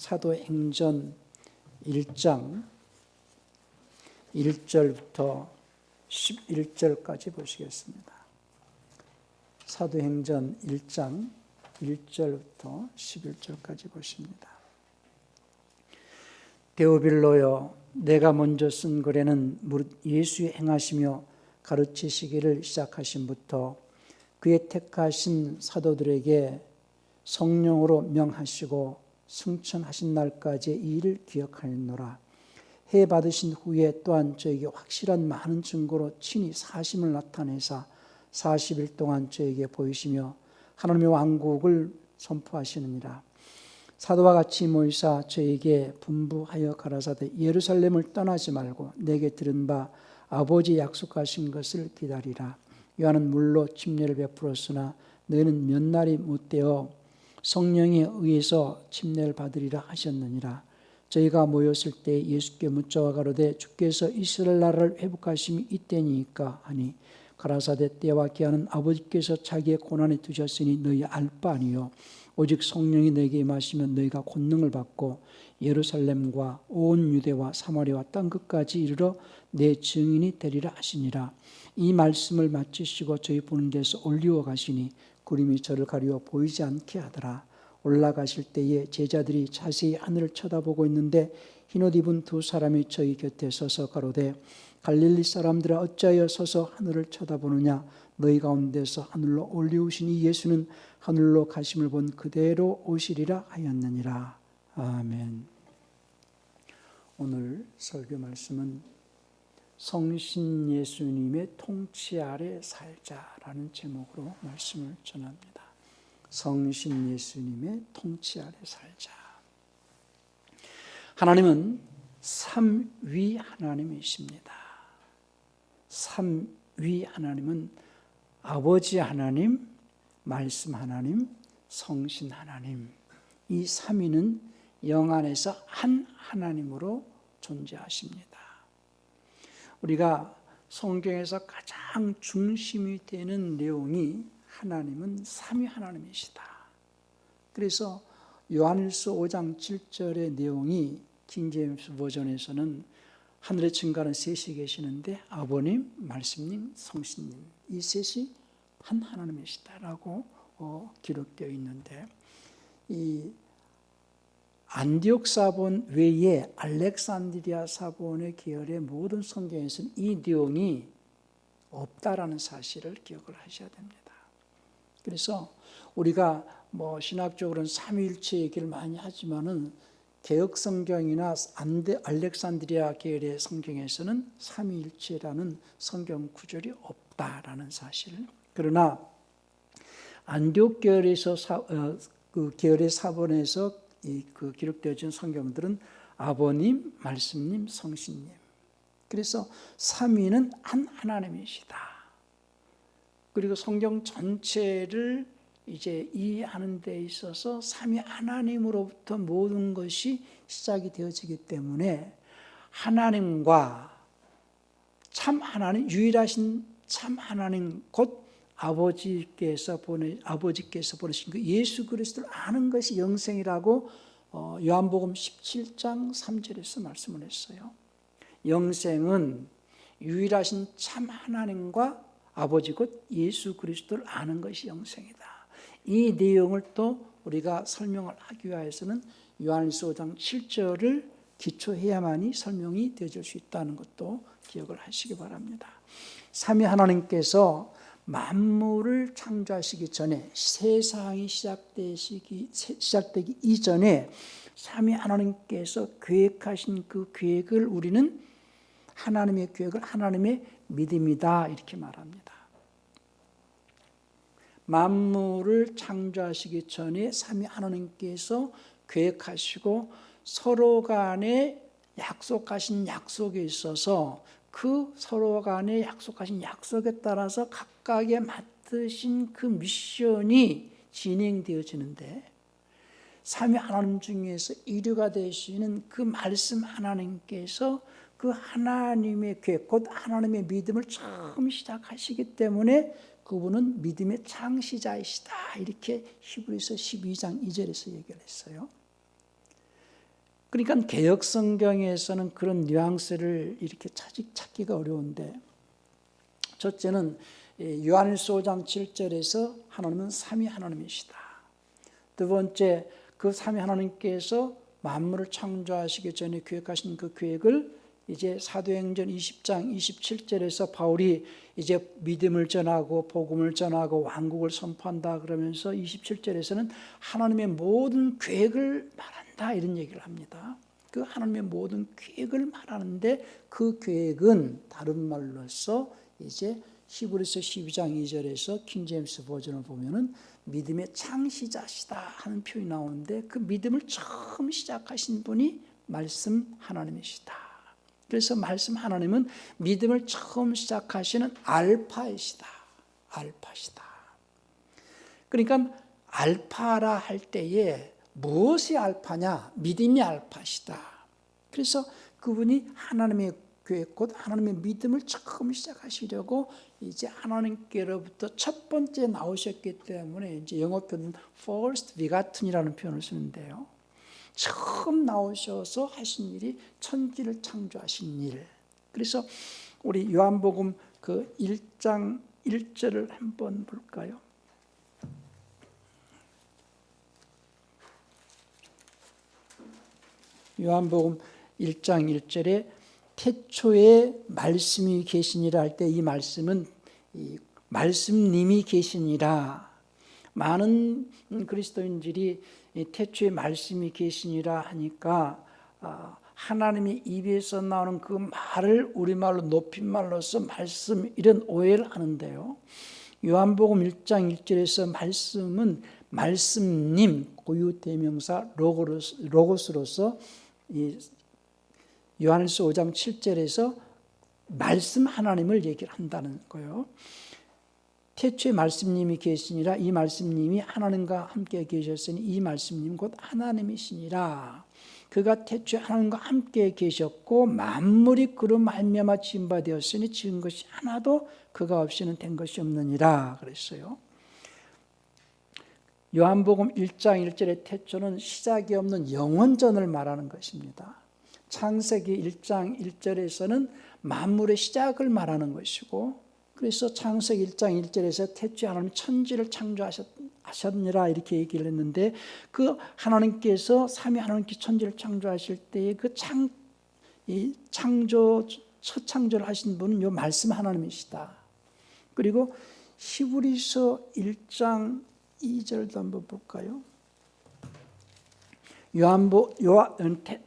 사도행전 1장 1절부터 11절까지 보시겠습니다. 사도행전 1장 1절부터 11절까지 보십니다. 데오빌로여, 내가 먼저 쓴 글에는 무릇 예수의 행하시며 가르치시기를 시작하심부터 그의 택하신 사도들에게 성령으로 명하시고 승천하신 날까지 이 일을 기억하였노라. 해 받으신 후에 또한 저에게 확실한 많은 증거로 친히 사심을 나타내사 40일 동안 저에게 보이시며 하나님의 왕국을 선포하시느니라. 사도와 같이 모이사 저에게 분부하여 가라사대 예루살렘을 떠나지 말고 내게 들은 바 아버지 약속하신 것을 기다리라. 요한은 물로 침례를 베풀었으나 너희는 몇 날이 못되어 성령에 의해서 침례를 받으리라 하셨느니라. 저희가 모였을 때 예수께 묻자와 가로되 주께서 이스라엘 나라를 회복하심이 이때니까 하니 가라사대 때와 기한은 아버지께서 자기의 고난에 두셨으니 너희 알 바 아니요 오직 성령이 너희에게 임하시면 너희가 권능을 받고 예루살렘과 온 유대와 사마리아와 땅 끝까지 이르러 내 증인이 되리라 하시니라. 이 말씀을 마치시고 저희 보는 데서 올리워 가시니 구름이 저를 가리워 보이지 않게 하더라. 올라가실 때에 제자들이 자세히 하늘을 쳐다보고 있는데 흰옷 입은 두 사람이 저희 곁에 서서 가로되 갈릴리 사람들아 어찌하여 서서 하늘을 쳐다보느냐. 너희 가운데서 하늘로 올리우신 이 예수는 하늘로 가심을 본 그대로 오시리라 하였느니라. 아멘. 오늘 설교 말씀은 성신 예수님의 통치 아래 살자라는 제목으로 말씀을 전합니다. 성신 예수님의 통치 아래 살자. 하나님은 삼위 하나님이십니다. 삼위 하나님은 아버지 하나님, 말씀 하나님, 성신 하나님, 이 삼위는 영 안에서 한 하나님으로 존재하십니다. 우리가 성경에서 가장 중심이 되는 내용이 하나님은 삼위 하나님이시다. 그래서 요한일서 5장 7절의 내용이 킹제임스 버전에서는 하늘에 증거하는 셋이 계시는데 아버님, 말씀님, 성신님 이 셋이 한 하나님이시다라고 기록되어 있는데 이 안디옥 사본 외에 알렉산드리아 사본의 계열의 모든 성경에서는 이 내용이 없다라는 사실을 기억을 하셔야 됩니다. 그래서 우리가 신학적으로는 삼위일체 얘기를 많이 하지만은 개역 성경이나 알렉산드리아 계열의 성경에서는 삼위일체라는 성경 구절이 없다라는 사실. 그러나 안디옥 계열에서 그 계열의 사본에서 그 기록되어진 성경들은 아버님, 말씀님, 성신님. 그래서 삼위는 한 하나님이시다. 그리고 성경 전체를 이제 이해하는 데 있어서 삼위 하나님으로부터 모든 것이 시작이 되어지기 때문에 하나님과 참 하나님, 유일하신 참 하나님 곧 아버지께서 보내신 그 예수 그리스도를 아는 것이 영생이라고 요한복음 17장 3절에서 말씀을 했어요. 영생은 유일하신 참 하나님과 아버지 곧 예수 그리스도를 아는 것이 영생이다. 이 내용을 또 우리가 설명을 하기 위해서는 요한일서 5장 7절을 기초해야만이 설명이 되어질 수 있다는 것도 기억을 하시기 바랍니다. 삼위 하나님께서 만물을 창조하시기 전에 세상이 시작되기 이전에 삼위 하나님께서 계획하신 그 계획을 우리는 하나님의 계획을 하나님의 믿음이다 이렇게 말합니다. 만물을 창조하시기 전에 삼위 하나님께서 계획하시고 서로 간에 약속하신 약속에 있어서 그 서로 간에 약속하신 약속에 따라서 각각의 맡으신 그 미션이 진행되어지는데 삼위 하나님 중에서 일류가 되시는 그 말씀 하나님께서 그 하나님의 계획, 곧 하나님의 믿음을 처음 시작하시기 때문에 그분은 믿음의 창시자이시다. 이렇게 히브리서 12장 2절에서 얘기를 했어요. 그러니까 개역 성경에서는 그런 뉘앙스를 이렇게 찾기가 어려운데, 첫째는 요한일서 5장 7절에서 하나님은 삼위 하나님이시다. 두 번째, 그 삼위 하나님께서 만물을 창조하시기 전에 계획하신 그 계획을 이제 사도행전 20장 27절에서 바울이 이제 믿음을 전하고 복음을 전하고 왕국을 선포한다 그러면서 27절에서는 하나님의 모든 계획을 말한다 이런 얘기를 합니다. 그 하나님의 모든 계획을 말하는데 그 계획은 다른 말로서 이제 히브리서 12장 2절에서 킹제임스 버전을 보면은 믿음의 창시자시다 하는 표현이 나오는데, 그 믿음을 처음 시작하신 분이 말씀 하나님이시다. 그래서 말씀 하나님은 믿음을 처음 시작하시는 알파이시다. 알파시다. 그러니까 알파라 할 때에 무엇이 알파냐? 믿음이 알파시다. 그래서 그분이 하나님의 계획, 곧 하나님의 믿음을 처음 시작하시려고 이제 하나님께로부터 첫 번째 나오셨기 때문에 이제 영어 표현은 first begotten이라는 표현을 쓰는데요. 처음 나오셔서 하신 일이 천지를 창조하신 일. 그래서 우리 요한복음 그 1장 1절을 한번 볼까요? 요한복음 1장 1절에 태초에 말씀이 계시니라 할 때 이 말씀은 이 말씀님이 계시니라. 많은 그리스도인들이 태초에 말씀이 계시니라 하니까 하나님의 입에서 나오는 그 말을 우리말로 높임말로서 말씀 이런 오해를 하는데요. 요한복음 1장 1절에서 말씀은 말씀님 고유대명사 로고스로서 이 요한일서 5장 7절에서 말씀 하나님을 얘기를 한다는 거예요. 태초에 말씀님이 계시니라. 이 말씀님이 하나님과 함께 계셨으니 이 말씀님 곧 하나님이시니라. 그가 태초에 하나님과 함께 계셨고 만물이 그로 말미암아 지은 바 되었으니 지은 것이 하나도 그가 없이는 된 것이 없느니라 그랬어요. 요한복음 1장 1절의 태초는 시작이 없는 영원전을 말하는 것입니다. 창세기 1장 1절에서는 만물의 시작을 말하는 것이고, 그래서 창세기 1장 1절에서 태초에 하나님 천지를 창조하셨느라 이렇게 얘기를 했는데, 그 하나님께서 삼위 하나님께 천지를 창조하실 때의 그 창조 첫 창조를 하신 분은 요 말씀 하나님이시다. 그리고 히브리서 1장 2절도 한번 볼까요?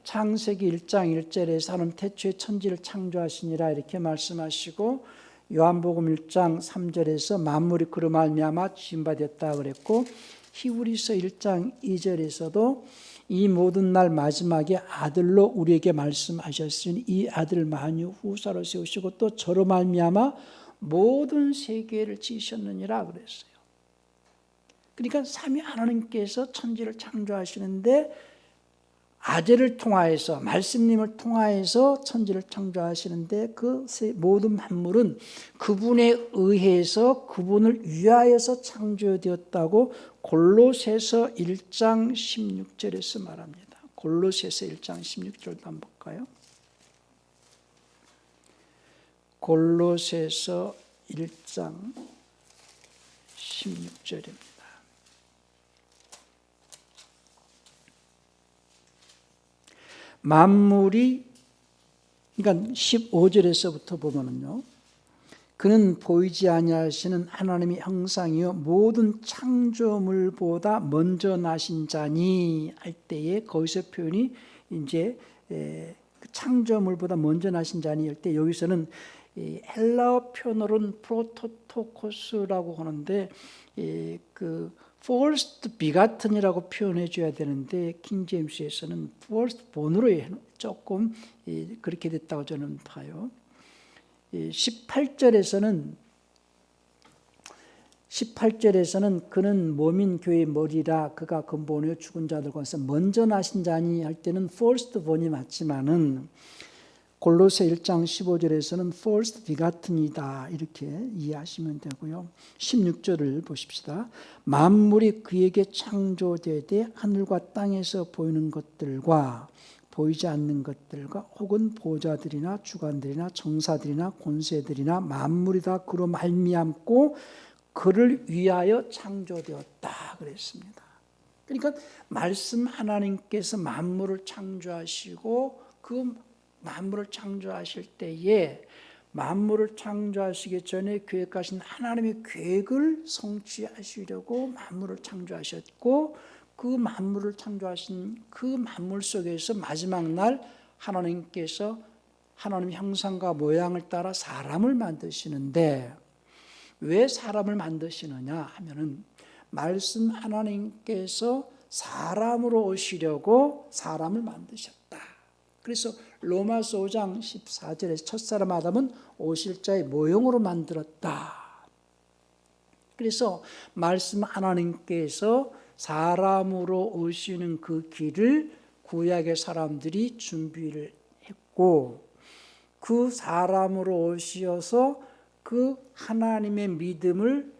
창세기 1장 1절에서 하나님 태초에 천지를 창조하시니라 이렇게 말씀하시고, 요한복음 1장 3절에서 만물이 그로 말미암아 지은 바 되었다 그랬고, 히브리서 1장 2절에서도 이 모든 날 마지막에 아들로 우리에게 말씀하셨으니 이 아들을 만유 후사로 세우시고 또 저로 말미암아 모든 세계를 지으셨느니라 그랬어요. 그러니까 삼위 하나님께서 천지를 창조하시는데 아들을 통하여서 말씀님을 통하여서 천지를 창조하시는데 그 모든 만물은 그분에 의해서 그분을 위하여서 창조되었다고 골로새서 1장 16절에서 말합니다. 골로새서 1장 16절도 한번 볼까요? 골로새서 1장 16절입니다. 만물이, 그러니까 15절에서부터 보면은요, 그는 보이지 아니하시는 하나님의 형상이요 모든 창조물보다 먼저 나신 자니 할 때에 거기서 표현이 이제 창조물보다 먼저 나신 자니 할 때, 여기서는 헬라어 표현으로는 프로토토코스라고 하는데 그 first begotten이라고 표현해 줘야 되는데 킹제임스에서는 first born으로 조금 그렇게 됐다고 저는 봐요. 18절에서는 그는 몸인 교회의 머리라 그가 근본이요 죽은 자들 가운데서 먼저 나신 자니 할 때는 first born이 맞지만은 골로새 1장 15절에서는 first begotten이다 이렇게 이해하시면 되고요. 16절을 보십시다. 만물이 그에게 창조되되 하늘과 땅에서 보이는 것들과 보이지 않는 것들과 혹은 보좌들이나 주관들이나 정사들이나 권세들이나 만물이 다 그로 말미암고 그를 위하여 창조되었다 그랬습니다. 그러니까 말씀 하나님께서 만물을 창조하시고 그 만물을 창조하실 때에 만물을 창조하시기 전에 계획하신 하나님의 계획을 성취하시려고 만물을 창조하셨고 그 만물을 창조하신 그 만물 속에서 마지막 날 하나님께서 하나님의 형상과 모양을 따라 사람을 만드시는데 왜 사람을 만드시느냐 하면은 말씀 하나님께서 사람으로 오시려고 사람을 만드셨다. 그래서 로마서 5장 14절에 첫사람 아담은 오실 자의 모형으로 만들었다. 그래서 말씀 하나님께서 사람으로 오시는 그 길을 구약의 사람들이 준비를 했고 그 사람으로 오셔서 그 하나님의 믿음을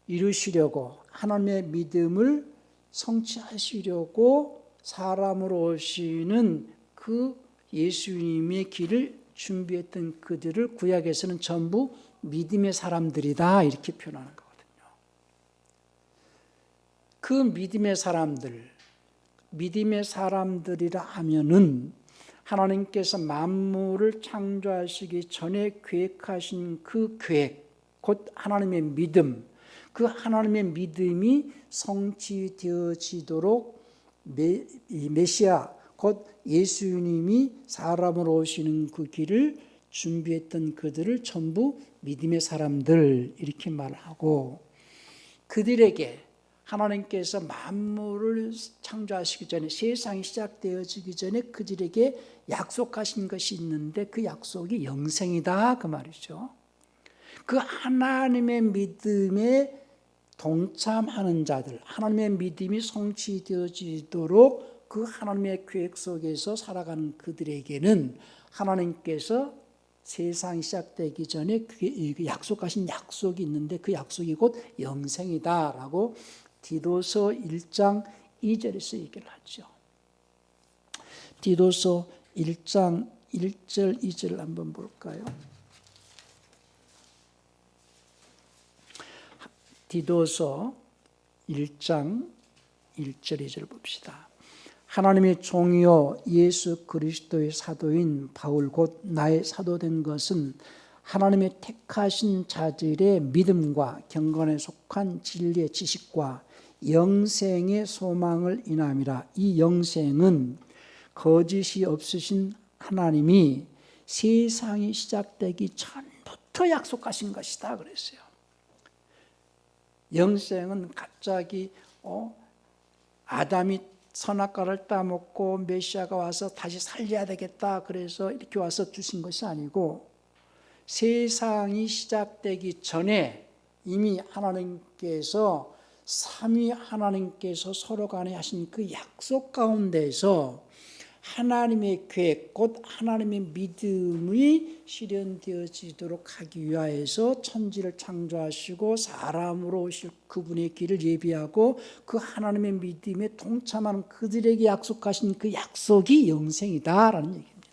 이루시려고 하나님의 믿음을 성취하시려고 사람으로 오시는 그 예수님의 길을 준비했던 그들을 구약에서는 전부 믿음의 사람들이다 이렇게 표현하는 거거든요. 그 믿음의 사람들이라 하면은 하나님께서 만물을 창조하시기 전에 계획하신 그 계획, 곧 하나님의 믿음, 그 하나님의 믿음이 성취되어지도록 메시아, 곧 예수님이 사람으로 오시는 그 길을 준비했던 그들을 전부 믿음의 사람들 이렇게 말하고 그들에게 하나님께서 만물을 창조하시기 전에 세상이 시작되어지기 전에 그들에게 약속하신 것이 있는데 그 약속이 영생이다 그 말이죠. 그 하나님의 믿음에 동참하는 자들, 하나님의 믿음이 성취되어지도록 그 하나님의 계획 속에서 살아가는 그들에게는 하나님께서 세상이 시작되기 전에 약속하신 약속이 있는데 그 약속이 곧 영생이다라고 디도서 1장 2절에서 얘기를 하죠. 디도서 1장 1절 2절을 한번 볼까요? 디도서 1장 1절 2절 봅시다. 하나님의 종이요 예수 그리스도의 사도인 바울 곧 나의 사도된 것은 하나님의 택하신 자들의 믿음과 경건에 속한 진리의 지식과 영생의 소망을 인함이라. 이 영생은 거짓이 없으신 하나님이 세상이 시작되기 전부터 약속하신 것이다 그랬어요. 영생은 갑자기 아담이 선악과를 따먹고 메시아가 와서 다시 살려야 되겠다 그래서 이렇게 와서 주신 것이 아니고 세상이 시작되기 전에 이미 하나님께서 삼위 하나님께서 서로 간에 하신 그 약속 가운데서 하나님의 계획 곧 하나님의 믿음이 실현되어지도록 하기 위하여서 천지를 창조하시고 사람으로 오실 그분의 길을 예비하고 그 하나님의 믿음에 동참하는 그들에게 약속하신 그 약속이 영생이다라는 얘기입니다.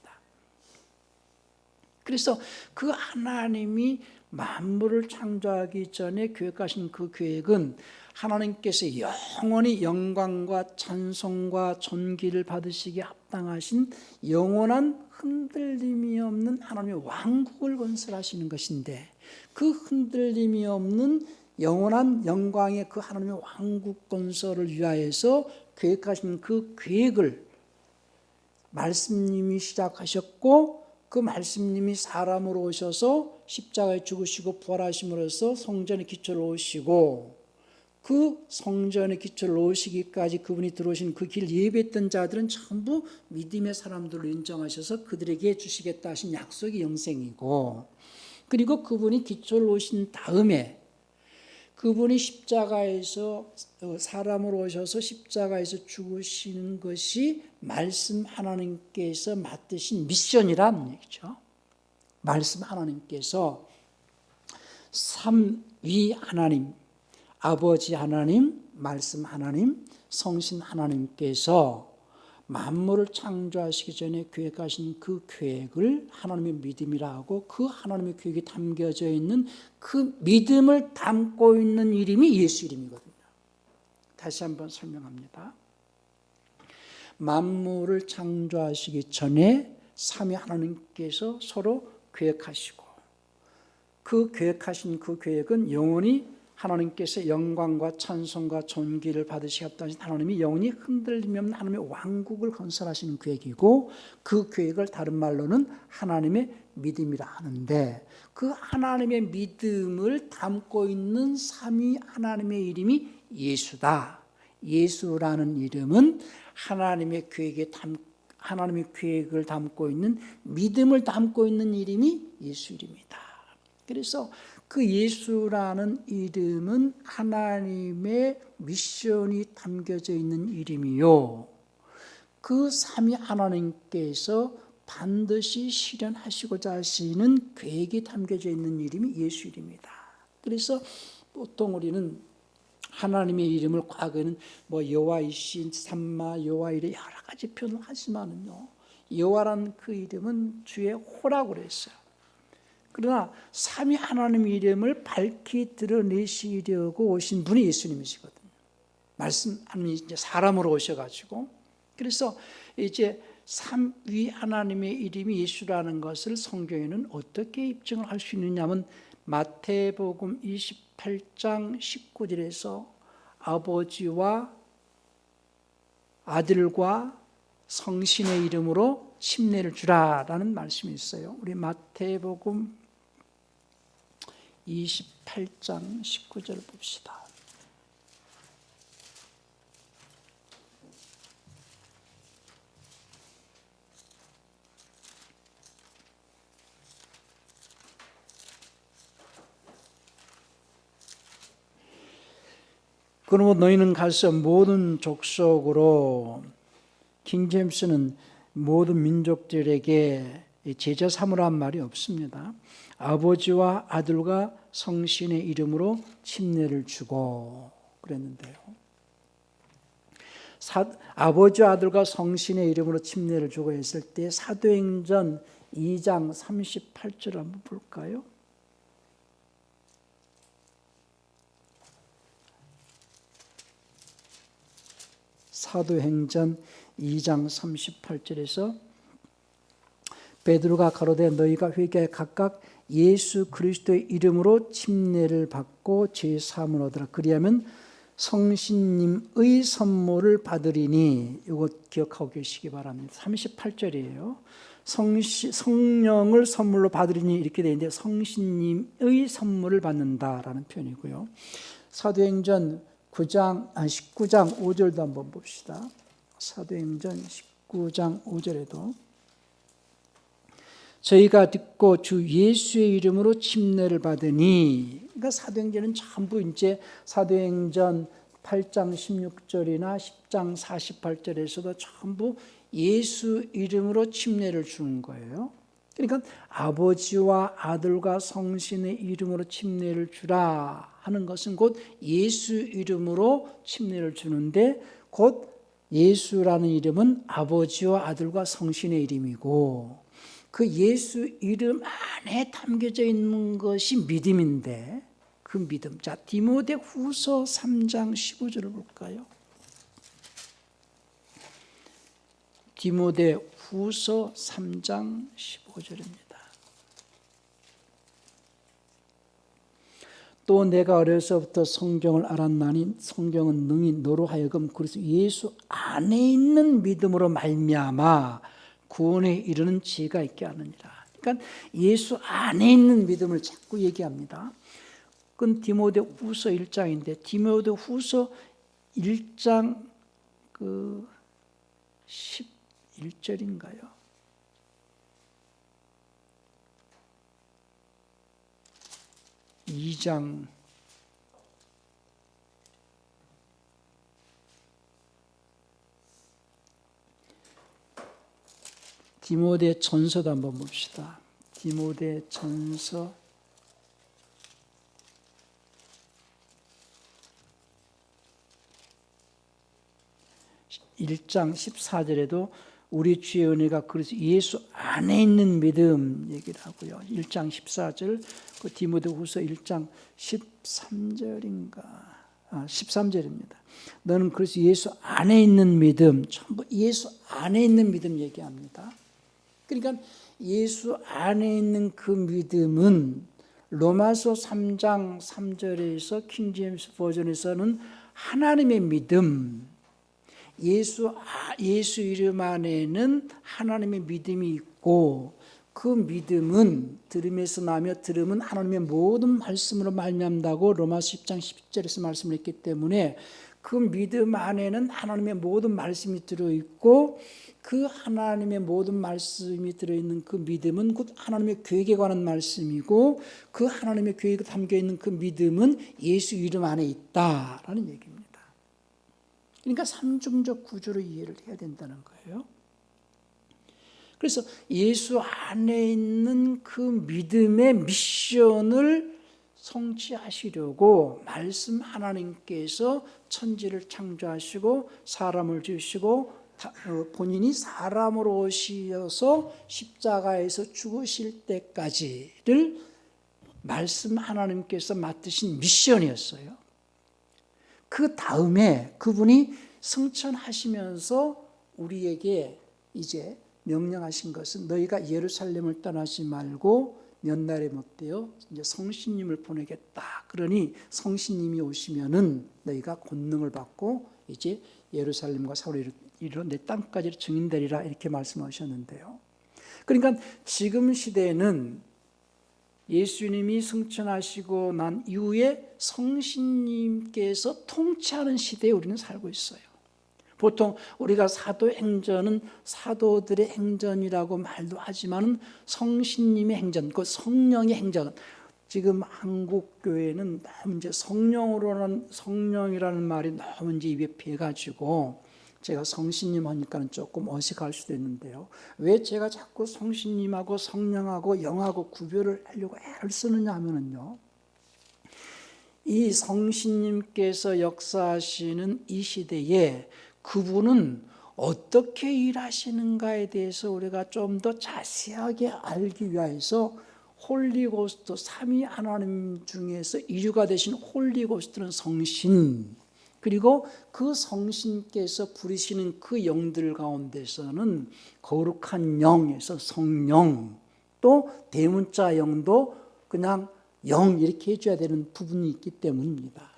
그래서 그 하나님이 만물을 창조하기 전에 계획하신 그 계획은 하나님께서 영원히 영광과 찬송과 존귀를 받으시기에 합당하신 영원한 흔들림이 없는 하나님의 왕국을 건설하시는 것인데 그 흔들림이 없는 영원한 영광의 그 하나님의 왕국 건설을 위하여서 계획하신 그 계획을 말씀님이 시작하셨고 그 말씀님이 사람으로 오셔서 십자가에 죽으시고 부활하심으로써 성전의 기초를 놓으시고 그 성전의 기초를 놓으시기까지 그분이 들어오신 그 길 예배했던 자들은 전부 믿음의 사람들로 인정하셔서 그들에게 주시겠다 하신 약속이 영생이고 그리고 그분이 기초를 놓으신 다음에 그분이 십자가에서 사람으로 오셔서 십자가에서 죽으시는 것이 말씀 하나님께서 맡으신 미션이란 얘기죠. 말씀 하나님께서 삼위 하나님 아버지 하나님, 말씀 하나님, 성신 하나님께서 만물을 창조하시기 전에 계획하신 그 계획을 하나님의 믿음이라 하고, 그 하나님의 계획이 담겨져 있는 그 믿음을 담고 있는 이름이 예수 이름이거든요. 다시 한번 설명합니다. 만물을 창조하시기 전에 삼위 하나님께서 서로 계획하시고, 그 계획하신 그 계획은 영원히 하나님께서 영광과 찬송과 존귀를 받으시겠다 하신 하나님이 영원히 흔들림이 없는 하나님의 왕국을 건설하시는 계획이고, 그 계획을 다른 말로는 하나님의 믿음이라 하는데, 그 하나님의 믿음을 담고 있는 삼위 하나님의 이름이 예수다. 예수라는 이름은 하나님의 계획을 담고 있는, 믿음을 담고 있는 이름이 예수 이름이다. 그래서 그 예수라는 이름은 하나님의 미션이 담겨져 있는 이름이요, 그 삼위 하나님께서 반드시 실현하시고자 하시는 계획이 담겨져 있는 이름이 예수 이름이다. 그래서 보통 우리는 하나님의 이름을 과거에는 여호와이신, 삼마, 여호와이레 여러 가지 표현을 하지만은요, 여호와라는 그 이름은 주의 호라고 그랬어요. 그러나 삼위 하나님 이름을 밝히 드러내시려고 오신 분이 예수님이시거든요. 말씀하는 이제 사람으로 오셔가지고, 그래서 이제 삼위 하나님의 이름이 예수라는 것을 성경에는 어떻게 입증을 할 수 있느냐면, 마태복음 28장 19절에서 아버지와 아들과 성신의 이름으로 침례를 주라라는 말씀이 있어요. 우리 마태복음 28장 19절 봅시다. 그러므로 너희는 가서 모든 족속으로, 킹제임스는 모든 민족들에게 제자 삼으라는 말이 없습니다. 아버지와 아들과 성신의 이름으로 침례를 주고 그랬는데요, 아버지와 아들과 성신의 이름으로 침례를 주고 했을 때 사도행전 2장 38절 한번 볼까요? 사도행전 2장 38절에서 베드로가 가로되 너희가 회개하여 각각 예수 그리스도의 이름으로 침례를 받고 죄 사함을 얻으라. 그리하면 성신님의 선물을 받으리니, 이거 기억하고 계시기 바랍니다. 38절이에요. 성령을 선물로 받으리니 이렇게 되어 있는데, 성신님의 선물을 받는다라는 표현이고요. 사도행전 19장 5절도 한번 봅시다. 사도행전 19장 5절에도 저희가 듣고 주 예수의 이름으로 침례를 받으니, 그러니까 사도행전은 전부 이제 사도행전 8장 16절이나 10장 48절에서도 전부 예수 이름으로 침례를 주는 거예요. 그러니까 아버지와 아들과 성신의 이름으로 침례를 주라 하는 것은 곧 예수 이름으로 침례를 주는데, 곧 예수라는 이름은 아버지와 아들과 성신의 이름이고, 그 예수 이름 안에 담겨져 있는 것이 믿음인데, 그 믿음. 자, 디모데후서 3장 15절을 볼까요? 디모데후서 3장 15절입니다. 또 내가 어려서부터 성경을 알았나니 성경은 능히 너로 하여금 그리스도 예수 안에 있는 믿음으로 말미암아 구원에 이르는 지혜가 있게 하느니라. 그러니까 예수 안에 있는 믿음을 자꾸 얘기합니다. 그건 디모데후서 1장인데 디모데후서 1장 11절인가요? 이 장 디모데 전서도 한번 봅시다. 디모데 전서 1장 14절에도 우리 주의 은혜가 그리스도 예수 안에 있는 믿음 얘기를 하고요. 1장 14절, 그 디모데후서 1장 13절인가? 13절입니다. 너는 그리스도 예수 안에 있는 믿음, 전부 예수 안에 있는 믿음 얘기합니다. 그러니까 예수 안에 있는 그 믿음은 로마서 3장 3절에서 킹제임스 버전에서는 하나님의 믿음, 예수 이름 안에는 하나님의 믿음이 있고, 그 믿음은 들음에서 나며 들음은 하나님의 모든 말씀으로 말미암다고 로마서 10장 10절에서 말씀을 했기 때문에 그 믿음 안에는 하나님의 모든 말씀이 들어있고, 그 하나님의 모든 말씀이 들어있는 그 믿음은 곧 하나님의 계획에 관한 말씀이고, 그 하나님의 계획이 담겨있는 그 믿음은 예수 이름 안에 있다라는 얘기입니다. 그러니까 삼중적 구조로 이해를 해야 된다는 거예요. 그래서 예수 안에 있는 그 믿음의 미션을 성취하시려고 말씀 하나님께서 천지를 창조하시고 사람을 지으시고 본인이 사람으로 오셔서 십자가에서 죽으실 때까지를 말씀 하나님께서 맡으신 미션이었어요. 그 다음에 그분이 승천하시면서 우리에게 이제 명령하신 것은 너희가 예루살렘을 떠나지 말고 몇 날에 못되어 이제 성신님을 보내겠다. 그러니 성신님이 오시면은 너희가 권능을 받고 이제 예루살렘과 사울에 이르러 내 땅까지 증인되리라, 이렇게 말씀하셨는데요. 그러니까 지금 시대에는 예수님이 승천하시고 난 이후에 성신님께서 통치하는 시대에 우리는 살고 있어요. 보통 우리가 사도행전은 사도들의 행전이라고 말도 하지만 성신님의 행전, 그 성령의 행전, 지금 한국 교회는 너무 이제 성령이라는 말이 너무 이제 입에 배가지고 제가 성신님 하니까는 조금 어색할 수도 있는데요. 왜 제가 자꾸 성신님하고 성령하고 영하고 구별을 하려고 애를 쓰느냐 하면은요, 이 성신님께서 역사하시는 이 시대에 그분은 어떻게 일하시는가에 대해서 우리가 좀 더 자세하게 알기 위해서 홀리고스트, 삼위 하나님 중에서 이류가 되신 홀리고스트는 성신, 그리고 그 성신께서 부리시는 그 영들 가운데서는 거룩한 영에서 성령, 또 대문자 영도 그냥 영 이렇게 해줘야 되는 부분이 있기 때문입니다.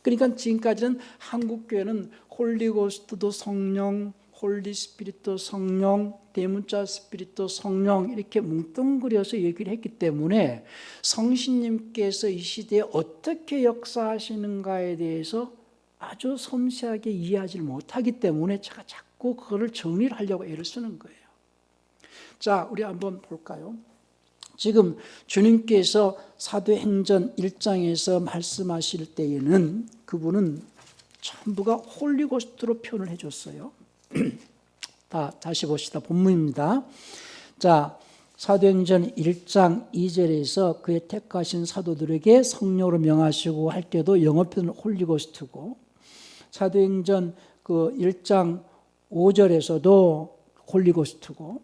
그러니까 지금까지는 한국교회는 홀리고스트도 성령, 홀리스피릿도 성령, 대문자 스피릿도 성령 이렇게 뭉뚱그려서 얘기를 했기 때문에 성신님께서 이 시대에 어떻게 역사하시는가에 대해서 아주 섬세하게 이해하지 못하기 때문에 제가 자꾸 그거를 정리를 하려고 애를 쓰는 거예요. 자, 우리 한번 볼까요? 지금 주님께서 사도행전 1장에서 말씀하실 때에는 그분은 전부가 홀리고스트로 표현을 해줬어요. 다시 봅시다. 본문입니다. 자, 사도행전 1장 2절에서 그의 택하신 사도들에게 성령으로 명하시고 할 때도 영어 표현은 홀리고스트고, 사도행전 그 1장 5절에서도 홀리고스트고,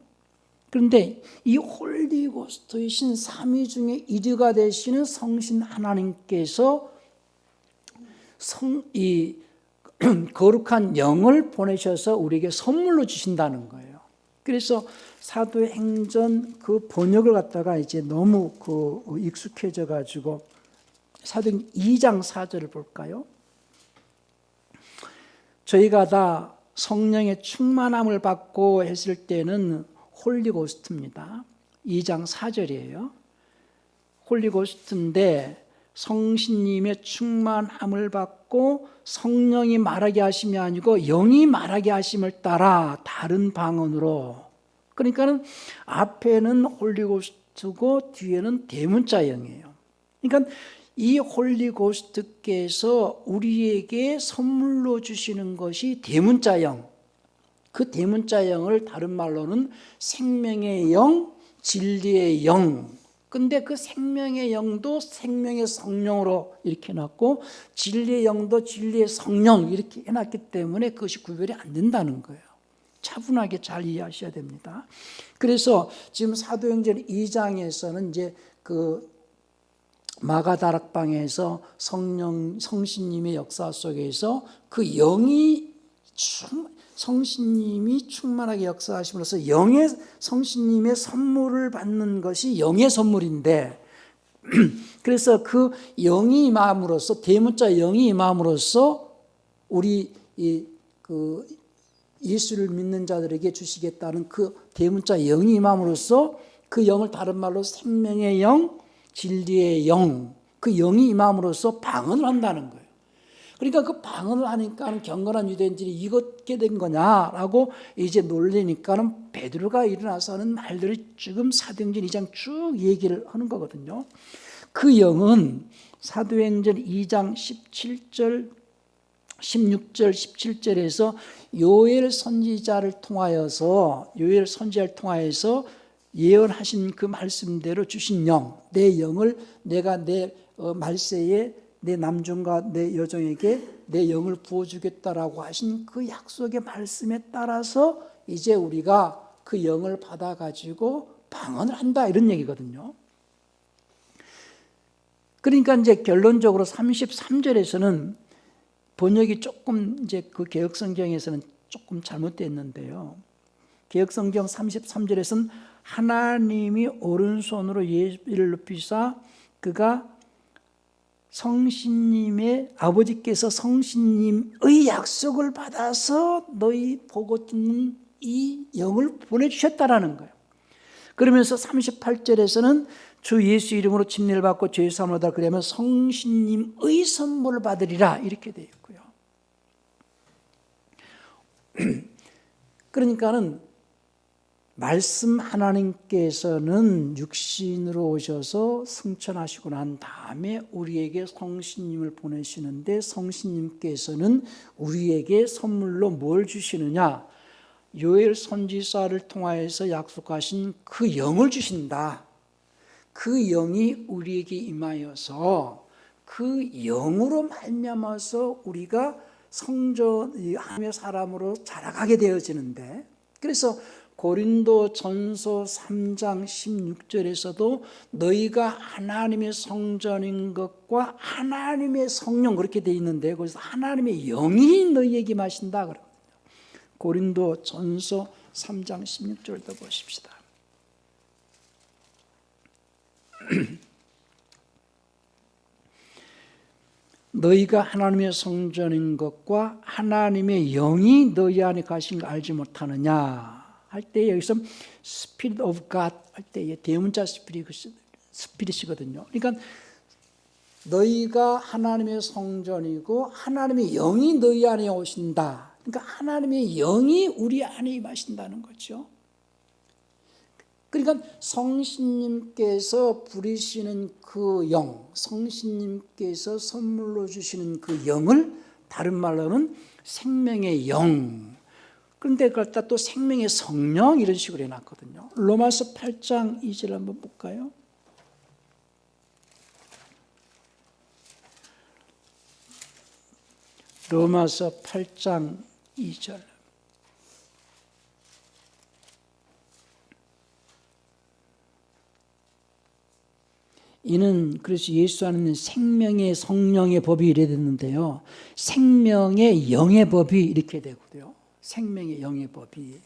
그런데 이 홀리고스트이신 삼위 중에 이류가 되시는 성신 하나님께서 이 거룩한 영을 보내셔서 우리에게 선물로 주신다는 거예요. 그래서 사도행전 그 번역을 갖다가 이제 너무 익숙해져 가지고 사도행전 2장 4절을 볼까요? 저희가 다 성령의 충만함을 받고 했을 때는 홀리고스트입니다. 2장 4절이에요. 홀리고스트인데 성신님의 충만함을 받고 성령이 말하게 하심이 아니고 영이 말하게 하심을 따라 다른 방언으로, 그러니까는 앞에는 홀리고스트고 뒤에는 대문자 영이에요. 그러니까 이 홀리고스트께서 우리에게 선물로 주시는 것이 대문자 영, 그 대문자 영을 다른 말로는 생명의 영, 진리의 영, 근데 그 생명의 영도 생명의 성령으로 이렇게 해놨고 진리의 영도 진리의 성령 이렇게 해놨기 때문에 그것이 구별이 안 된다는 거예요. 차분하게 잘 이해하셔야 됩니다. 그래서 지금 사도행전 2장에서는 이제 그 마가다락방에서 성신님의 역사 속에서 그 영이 성신님이 충만하게 역사하심으로써 영의 성신님의 선물을 받는 것이 영의 선물인데 그래서 그 영이 임함으로써 대문자 영이 임함으로써 우리 그 예수를 믿는 자들에게 주시겠다는 그 대문자 영이 임함으로써 그 영을 다른 말로 생명의 영, 진리의 영, 그 영이 임함으로써 방언을 한다는 거예요. 그러니까 그 방언을 하니까 경건한 유대인들이 이거 어떻게 된 거냐라고 이제 놀리니까는 베드로가 일어나서 하는 말들을 지금 사도행전 2장 쭉 얘기를 하는 거거든요. 그 영은 사도행전 2장 17절, 16절, 17절에서 요엘 선지자를 통하여서 예언하신 그 말씀대로 주신 영, 내 영을 내가 내 말세에 내 남종과 내 여종에게 내 영을 부어주겠다라고 하신 그 약속의 말씀에 따라서 이제 우리가 그 영을 받아가지고 방언을 한다 이런 얘기거든요. 그러니까 이제 결론적으로 33절에서는 번역이 조금 이제 그 개역성경에서는 조금 잘못됐는데요. 개역성경 33절에서는 하나님이 오른손으로 예수를 높이사 그가 성신님의 아버지께서 성신님의 약속을 받아서 너희 보고 듣는 이 영을 보내주셨다라는 거예요. 그러면서 38절에서는 주 예수 이름으로 침례를 받고 죄 사함을 얻으라 그러면 성신님의 선물을 받으리라 이렇게 되어 있고요. 그러니까는 말씀 하나님께서는 육신으로 오셔서 승천하시고 난 다음에 우리에게 성신님을 보내시는데 성신님께서는 우리에게 선물로 뭘 주시느냐? 요엘 선지자를 통하여서 약속하신 그 영을 주신다. 그 영이 우리에게 임하여서 그 영으로 말미암아서 우리가 하나님의 사람으로 자라가게 되어지는데 그래서 고린도전서 3장 16절에서도 너희가 하나님의 성전인 것과 하나님의 성령 그렇게 되어 있는데 거기서 하나님의 영이 너희에게 임하신다 그러거든요. 고린도전서 3장 16절도 보십시다. 너희가 하나님의 성전인 것과 하나님의 영이 너희 안에 가신 거 알지 못하느냐 할 때 여기서 Spirit of God 할 때 대문자 스피릿이거든요. 그러니까 너희가 하나님의 성전이고 하나님의 영이 너희 안에 오신다. 그러니까 하나님의 영이 우리 안에 임하신다는 거죠. 그러니까 성신님께서 부리시는 그 영, 성신님께서 선물로 주시는 그 영을 다른 말로는 생명의 영, 그런데 그걸 또 생명의 성령 이런 식으로 해놨거든요. 로마서 8장 2절 한번 볼까요? 로마서 8장 2절. 이는 그래서 예수 안에는 생명의 성령의 법이 이래 됐는데요. 생명의 영의 법이 이렇게 되고요. 생명의 영의 법이.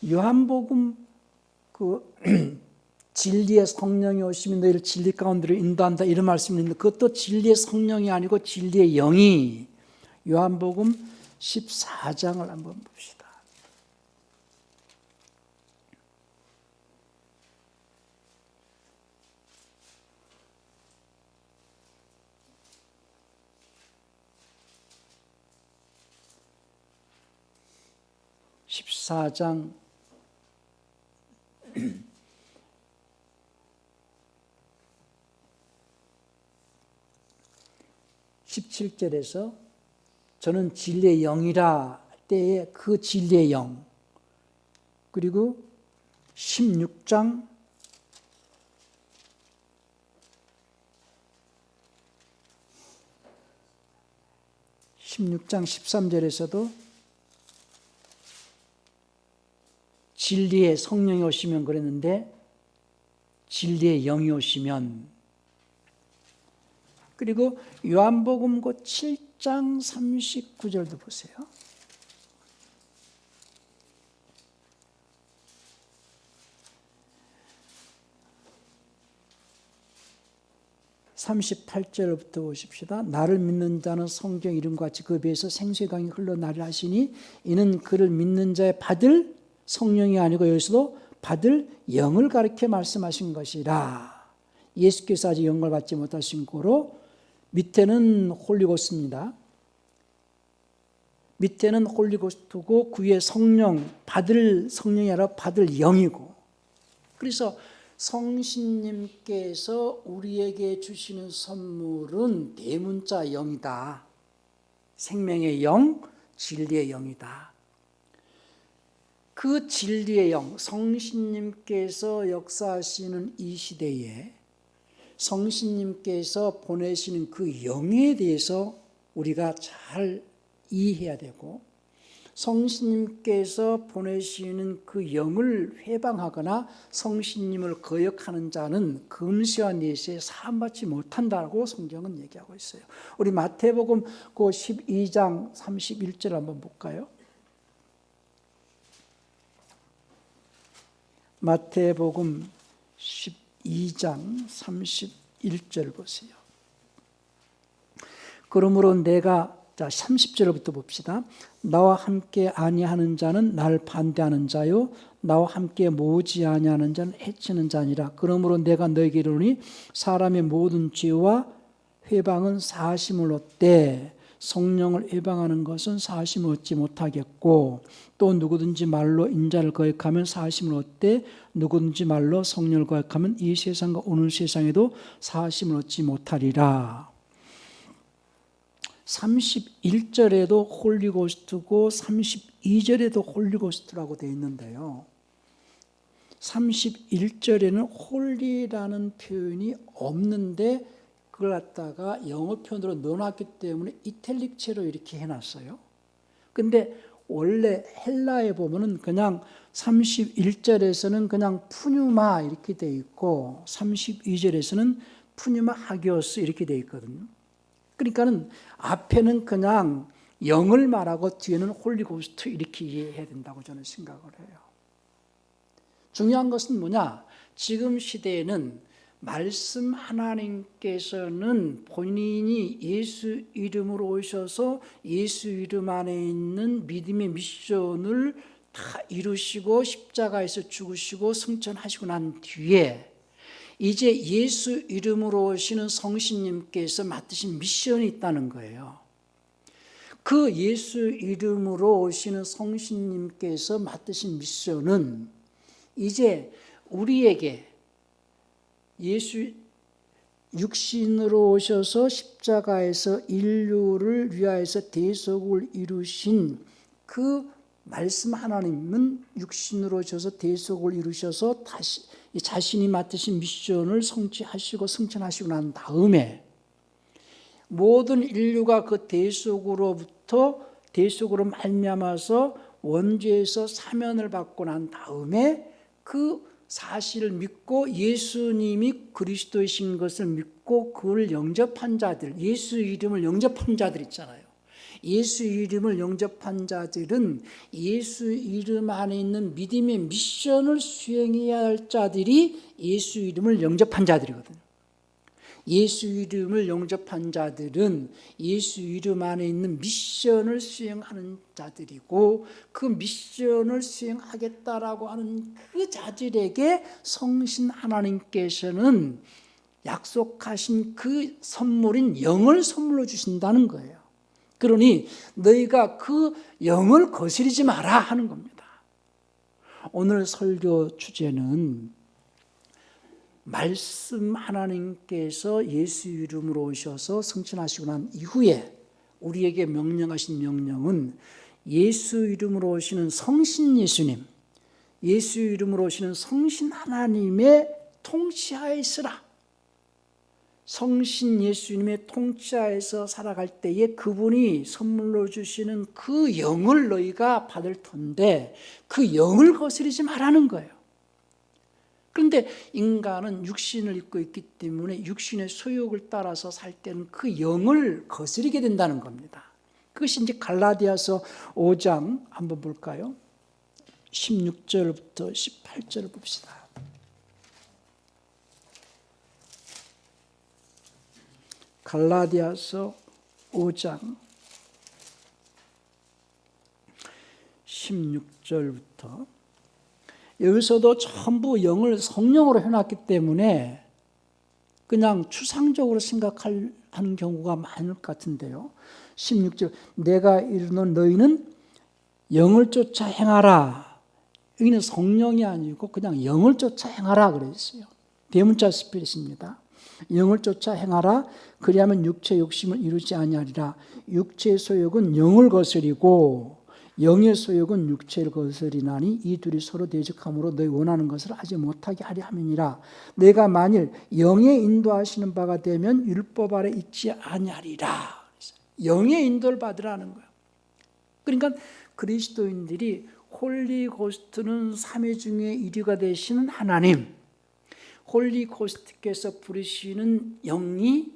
요한복음 진리의 성령이 오시면 너희를 진리 가운데로 인도한다 이런 말씀이 있는데 그것도 진리의 성령이 아니고 진리의 영이 요한복음 14장을 한번 봅시다. (14장) 17절에서 저는 진리의 영이라 할 때에 그 진리의 영, 그리고 16장 13절에서도 진리의 성령이 오시면 그랬는데 진리의 영이 오시면, 그리고 요한복음 7장 39절도 보세요. 38절부터 보십시다. 나를 믿는 자는 성경 이름과 같이 그 배에서 생수의 강이 흘러나리라 하시니 이는 그를 믿는 자의 받을 성령이 아니고 여기서도 받을 영을 가리켜 말씀하신 것이라. 예수께서 아직 영을 받지 못하신 고로 밑에는 홀리고스입니다. 밑에는 홀리고스트고 그 위에 성령, 받을 성령이 아니라 받을 영이고, 그래서 성신님께서 우리에게 주시는 선물은 대문자 영이다. 생명의 영, 진리의 영이다. 그 진리의 영, 성신님께서 역사하시는 이 시대에 성신님께서 보내시는 그 영에 대해서 우리가 잘 이해해야 되고, 성신님께서 보내시는 그 영을 회방하거나 성신님을 거역하는 자는 금시와 내시에 사함받지 못한다고 성경은 얘기하고 있어요. 우리 마태복음 그 12장 31절 한번 볼까요? 마태복음 12장 31절 보세요. 그러므로 내가, 자 30절부터 봅시다. 나와 함께 아니하는 자는 날 반대하는 자요 나와 함께 모으지 아니하는 자는 해치는 자니라. 그러므로 내가 너에게 이르노니 사람의 모든 죄와 회방은 사하심을 얻되 성령을 회방하는 것은 사하심을 얻지 못하겠고, 또 누구든지 말로 인자를 거역하면 사하심을 얻되 누구든지 말로 성령을 거역하면 이 세상과 오는 세상에도 사하심을 얻지 못하리라. 31절에도 홀리고스트고 32절에도 홀리고스트라고 되어 있는데요, 31절에는 홀리라는 표현이 없는데 그걸 갖다가 영어 표현으로 넣어놨기 때문에 이탈릭체로 이렇게 해놨어요. 근데 원래 헬라에 보면은 그냥 31절에서는 그냥 푸뉴마 이렇게 되어 있고 32절에서는 푸뉴마 하기오스 이렇게 되어 있거든요. 그러니까는 앞에는 그냥 영을 말하고 뒤에는 홀리고스트 이렇게 이해해야 된다고 저는 생각을 해요. 중요한 것은 뭐냐? 지금 시대에는 말씀 하나님께서는 본인이 예수 이름으로 오셔서 예수 이름 안에 있는 믿음의 미션을 다 이루시고 십자가에서 죽으시고 승천하시고 난 뒤에 이제 예수 이름으로 오시는 성신님께서 맡으신 미션이 있다는 거예요. 그 예수 이름으로 오시는 성신님께서 맡으신 미션은 이제 우리에게 예수 육신으로 오셔서 십자가에서 인류를 위하여서 대속을 이루신 그 말씀 하나님은 육신으로 오셔서 대속을 이루셔서 다시 자신이 맡으신 미션을 성취하시고 승천하시고 난 다음에 모든 인류가 그 대속으로 말미암아서 원죄에서 사면을 받고 난 다음에 그 사실을 믿고 예수님이 그리스도이신 것을 믿고 그를 영접한 자들, 예수 이름을 영접한 자들 있잖아요. 예수 이름을 영접한 자들은 예수 이름 안에 있는 믿음의 미션을 수행해야 할 자들이 예수 이름을 영접한 자들이거든요. 예수 이름을 영접한 자들은 예수 이름 안에 있는 미션을 수행하는 자들이고, 그 미션을 수행하겠다라고 하는 그 자들에게 성신 하나님께서는 약속하신 그 선물인 영을 선물로 주신다는 거예요. 그러니 너희가 그 영을 거스리지 마라 하는 겁니다. 오늘 설교 주제는 말씀 하나님께서 예수 이름으로 오셔서 승천하시고 난 이후에 우리에게 명령하신 명령은 예수 이름으로 오시는 성신 예수님, 예수 이름으로 오시는 성신 하나님의 통치하에 있으라. 성신 예수님의 통치하에서 살아갈 때에 그분이 선물로 주시는 그 영을 너희가 받을 텐데 그 영을 거스르지 말라는 거예요. 그런데 인간은 육신을 입고 있기 때문에 육신의 소욕을 따라서 살 때는 그 영을 거스르게 된다는 겁니다. 그것이 이제 갈라디아서 5장 한번 볼까요? 16절부터 18절을 봅시다. 갈라디아서 5장 16절부터 여기서도 전부 영을 성령으로 해놨기 때문에 그냥 추상적으로 생각하는 경우가 많을 것 같은데요. 16절 내가 이르노 너희는 영을 쫓아 행하라. 여기는 성령이 아니고 그냥 영을 쫓아 행하라 그랬어요. 대문자 스피릿입니다. 영을 쫓아 행하라. 그리하면 육체 욕심을 이루지 아니하리라. 육체의 소욕은 영을 거스리고 영의 소욕은 육체를 거스리나니 이 둘이 서로 대적함으로 너희 원하는 것을 하지 못하게 하려 함이니라. 내가 만일 영의 인도하시는 바가 되면 율법 아래 있지 아니하리라. 영의 인도를 받으라는 거예요. 그러니까 그리스도인들이 홀리 고스트는 삼위 중에 1위가 되시는 하나님, 홀리 고스트께서 부르시는 영이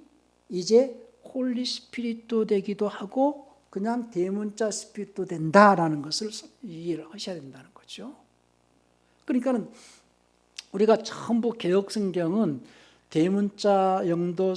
이제 홀리 스피릿도 되기도 하고 그냥 대문자 스피릿도 된다라는 것을 이해를 하셔야 된다는 거죠. 그러니까 우리가 전부 개혁성경은 대문자 영도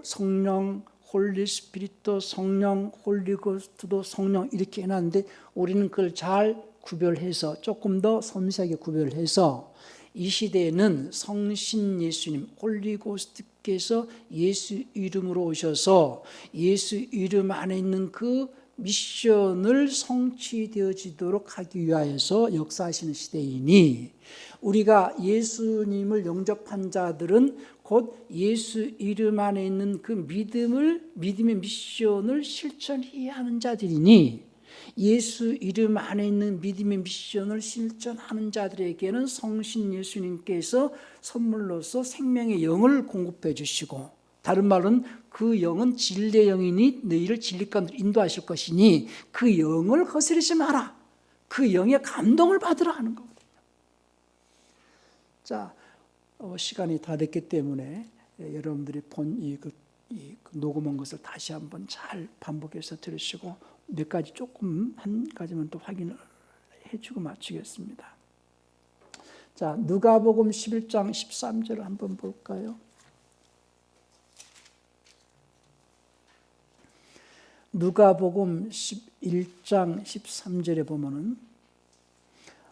성령, 홀리 스피릿도 성령, 홀리 고스트도 성령 이렇게 해놨는데 우리는 그걸 잘 구별해서 조금 더 섬세하게 구별해서 이 시대에는 성신 예수님 홀리 고스트께서 예수 이름으로 오셔서 예수 이름 안에 있는 그 미션을 성취되어지도록 하기 위하여서 역사하시는 시대이니 우리가 예수님을 영접한 자들은 곧 예수 이름 안에 있는 그 믿음의 미션을 실천해야 하는 자들이니 예수 이름 안에 있는 믿음의 미션을 실천하는 자들에게는 성신 예수님께서 선물로서 생명의 영을 공급해 주시고 다른 말은 그 영은 진리의 영이니 너희를 진리 가운데로 인도하실 것이니 그 영을 거스르지 마라. 그 영의 감동을 받으라 하는 거거든요. 자, 시간이 다 됐기 때문에 여러분들이 본 이 녹음한 것을 다시 한번 잘 반복해서 들으시고 몇 가지 조금 한 가지만 또 확인을 해주고 마치겠습니다. 자, 누가복음 11장 13절을 한번 볼까요? 누가복음 11장 13절에 보면은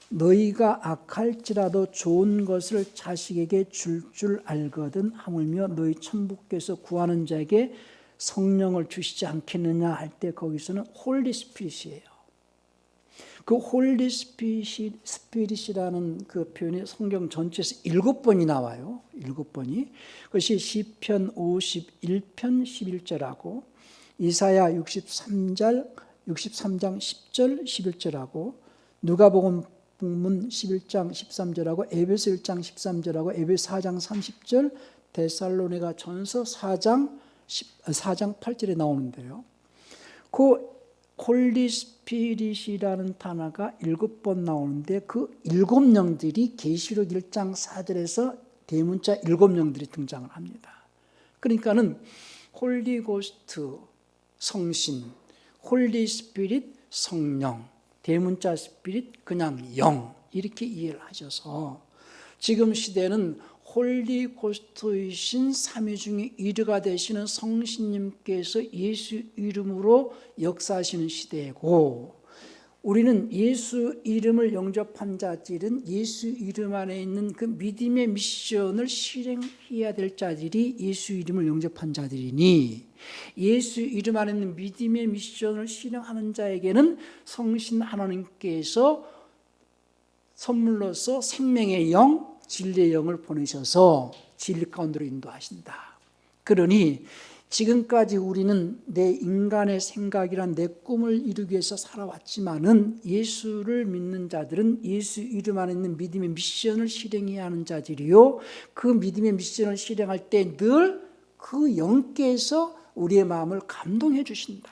너희가 악할지라도 좋은 것을 자식에게 줄 알거든 하물며 너희 천부께서 구하는 자에게 성령을 주시지 않겠느냐 할 때 거기서는 홀리 스피릿이에요. 그 홀리 스피릿이라는 그 표현이 성경 전체에서 7번이 나와요. 7번이. 그것이 시편 51편 11절하고 이사야 63장 10절 11절하고 누가복음 11장 13절하고 에베소 1장 13절하고 에베소 4장 30절 데살로니가 전서 4장 8절에 나오는데요. 그 홀리 스피릿이라는 단어가 7번 나오는데 그 7영들이 계시록 1장 4절에서 대문자 7영들이 등장을 합니다. 그러니까는 홀리 고스트 성신, 홀리 스피릿 성령, 대문자 스피릿 그냥 영 이렇게 이해를 하셔서 지금 시대는 홀리 고스트이신 삼위 중에 1위가 되시는 성신님께서 예수 이름으로 역사하시는 시대이고 우리는 예수 이름을 영접한 자들은 예수 이름 안에 있는 그 믿음의 미션을 실행해야 될 자들이 예수 이름을 영접한 자들이니 예수 이름 안에 있는 믿음의 미션을 실행하는 자에게는 성신 하나님께서 선물로서 생명의 영, 진리의 영을 보내셔서 진리 가운데로 인도하신다. 그러니 지금까지 우리는 내 인간의 생각이란 내 꿈을 이루기 위해서 살아왔지만은 예수를 믿는 자들은 예수 이름 안에 있는 믿음의 미션을 실행해야 하는 자들이요, 그 믿음의 미션을 실행할 때 늘 그 영께서 우리의 마음을 감동해 주신다,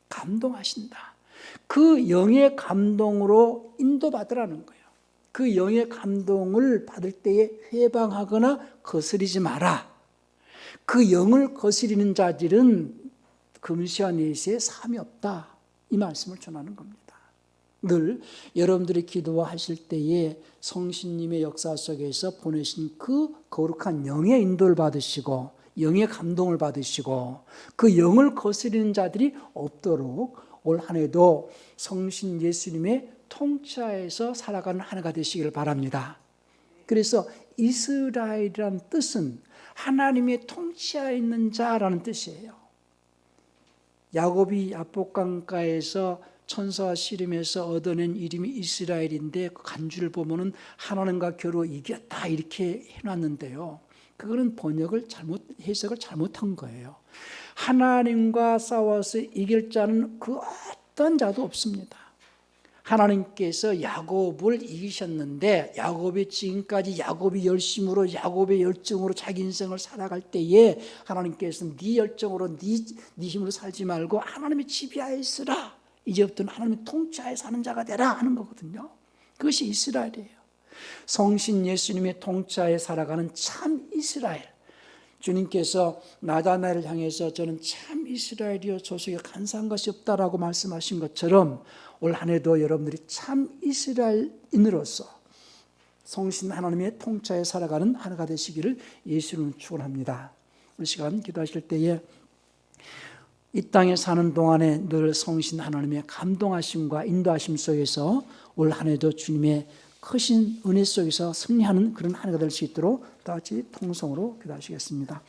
감동하신다. 그 영의 감동으로 인도받으라는 거예요. 그 영의 감동을 받을 때에 회방하거나 거스리지 마라. 그 영을 거스리는 자들은 금시와 내시에 삶이 없다, 이 말씀을 전하는 겁니다. 늘 여러분들이 기도하실 때에 성신님의 역사 속에서 보내신 그 거룩한 영의 인도를 받으시고 영의 감동을 받으시고 그 영을 거스리는 자들이 없도록 올 한 해도 성신 예수님의 통치하에서 살아가는 한 해가 되시기를 바랍니다. 그래서 이스라엘이란 뜻은 하나님의 통치하에 있는 자라는 뜻이에요. 야곱이 야복강가에서 천사와 씨름해서 얻어낸 이름이 이스라엘인데 그 간주를 보면은 하나님과 겨루 이겼다 이렇게 해놨는데요. 그거는 해석을 잘못한 거예요. 하나님과 싸워서 이길 자는 그 어떤 자도 없습니다. 하나님께서 야곱을 이기셨는데 야곱이 지금까지 야곱이 열심으로 야곱의 열정으로 자기 인생을 살아갈 때에 하나님께서는 네 열정으로 네 힘으로 살지 말고 하나님의 지배하에 있으라, 이제부터는 하나님의 통치하에 사는 자가 되라 하는 거거든요. 그것이 이스라엘이에요. 성신 예수님의 통치하에 살아가는 참 이스라엘. 주님께서 나다나엘을 향해서 저는 참 이스라엘이요 저 속에 간사한 것이 없다라고 말씀하신 것처럼 올 한 해도 여러분들이 참 이스라엘인으로서 성신 하나님의 통치하에 살아가는 한 해가 되시기를 예수님은 축원합니다. 이 시간 기도하실 때에 이 땅에 사는 동안에 늘 성신 하나님의 감동하심과 인도하심 속에서 올 한 해도 주님의 크신 은혜 속에서 승리하는 그런 한 해가 될 수 있도록 다 같이 통성으로 기도하시겠습니다.